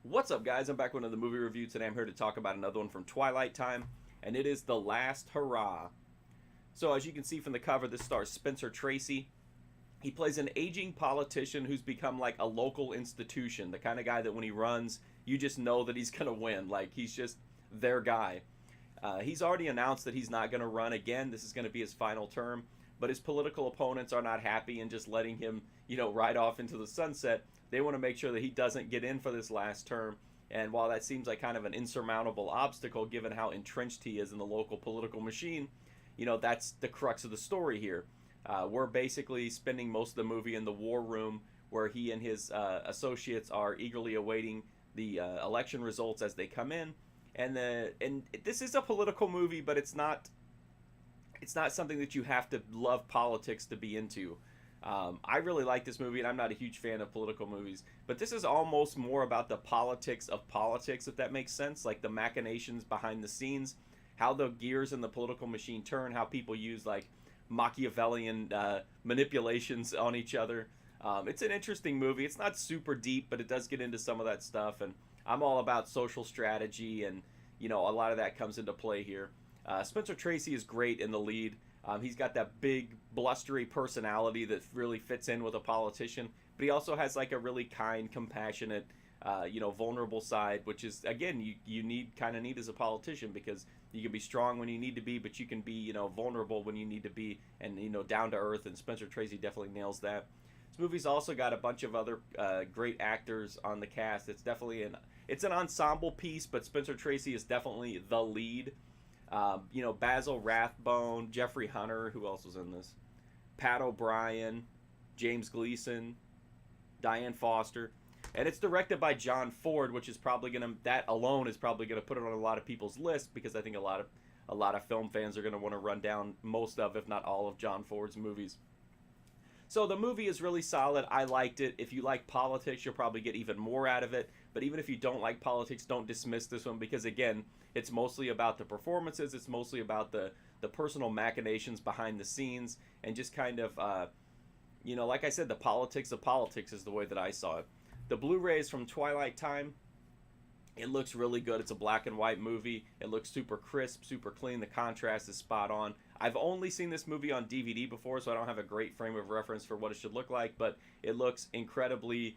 What's up, guys? I'm back with another movie review. Today I'm here to talk about another one from Twilight time, and it is The Last Hurrah. So as you can see from the cover, this stars Spencer Tracy. He plays an aging politician who's become like a local institution, the kind of guy that when he runs, you just know that he's going to win. Like, he's just their guy. He's already announced that he's not going to run again. This is going to be his final term. But his political opponents are not happy and just letting him, ride off into the sunset. They want to make sure that he doesn't get in for this last term. And while that seems like kind of an insurmountable obstacle, given how entrenched he is in the local political machine, that's the crux of the story here. We're basically spending most of the movie in the war room where he and his associates are eagerly awaiting the election results as they come in. And this is a political movie, but it's not something that you have to love politics to be into. I really like this movie, and I'm not a huge fan of political movies, but this is almost more about the politics of politics, if that makes sense, like the machinations behind the scenes, how the gears in the political machine turn, how people use like Machiavellian manipulations on each other. It's an interesting movie. It's not super deep, but it does get into some of that stuff, and I'm all about social strategy, and a lot of that comes into play here. Spencer Tracy is great in the lead. He's got that big, blustery personality that really fits in with a politician, but he also has like a really kind, compassionate, vulnerable side, which is, again, you need as a politician, because you can be strong when you need to be, but you can be, vulnerable when you need to be, and, down to earth, and Spencer Tracy definitely nails that. This movie's also got a bunch of other great actors on the cast. It's definitely it's an ensemble piece, but Spencer Tracy is definitely the lead. Basil Rathbone, Jeffrey Hunter, who else was in this? Pat O'Brien, James Gleason, Diane Foster. And it's directed by John Ford, which is probably that alone is probably gonna put it on a lot of people's list, because I think a lot of film fans are gonna want to run down most of, if not all of, John Ford's movies. So the movie is really solid. I liked it. If you like politics, you'll probably get even more out of it. But even if you don't like politics, don't dismiss this one, because, again, it's mostly about the performances. It's mostly about the personal machinations behind the scenes, and just kind of, like I said, the politics of politics is the way that I saw it. The Blu-ray is from Twilight time. It looks really good. It's a black and white movie. It looks super crisp, super clean. The contrast is spot on. I've only seen this movie on DVD before, so I don't have a great frame of reference for what it should look like, but it looks incredibly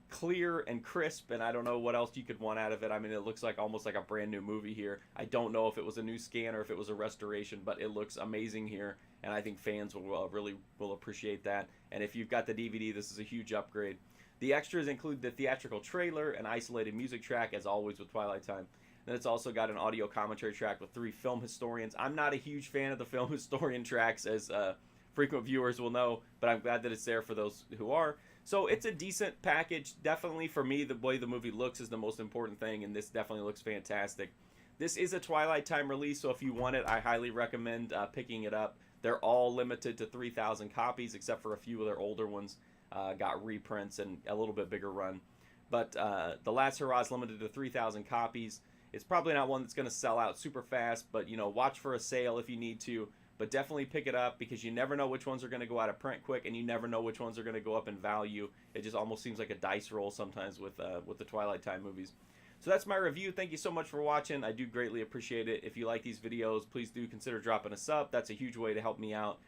clear and crisp, and I don't know what else you could want out of it. I mean, it looks like almost like a brand new movie here. I don't know if it was a new scan or if it was a restoration, but it looks amazing here, and I think fans will really appreciate that. And if you've got the DVD, this is a huge upgrade. The extras include the theatrical trailer, an isolated music track, as always with Twilight time. Then it's also got an audio commentary track with 3 film historians. I'm not a huge fan of the film historian tracks, as frequent viewers will know, but I'm glad that it's there for those who are. So it's a decent package. Definitely, for me, the way the movie looks is the most important thing, and this definitely looks fantastic. This is a Twilight time release, so if you want it, I highly recommend picking it up. They're all limited to 3,000 copies, except for a few of their older ones. Got reprints and a little bit bigger run. But The Last Hurrah is limited to 3,000 copies. It's probably not one that's going to sell out super fast, but, watch for a sale if you need to. But definitely pick it up, because you never know which ones are going to go out of print quick, and you never know which ones are going to go up in value. It just almost seems like a dice roll sometimes with the Twilight time movies. So that's my review. Thank you so much for watching. I do greatly appreciate it. If you like these videos, please do consider dropping a sub. That's a huge way to help me out,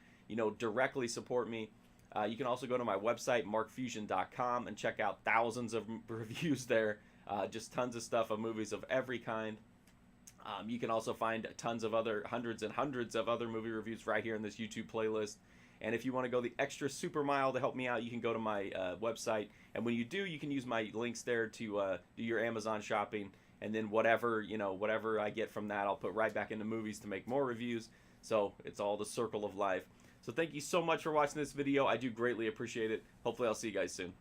directly support me. You can also go to my website, markfusion.com, and check out thousands of reviews there. Just tons of stuff of movies of every kind. You can also find tons of hundreds and hundreds of other movie reviews right here in this YouTube playlist. And if you want to go the extra super mile to help me out, you can go to my website. And when you do, you can use my links there to do your Amazon shopping. And then whatever I get from that, I'll put right back into movies to make more reviews. So it's all the circle of life. So thank you so much for watching this video. I do greatly appreciate it. Hopefully I'll see you guys soon.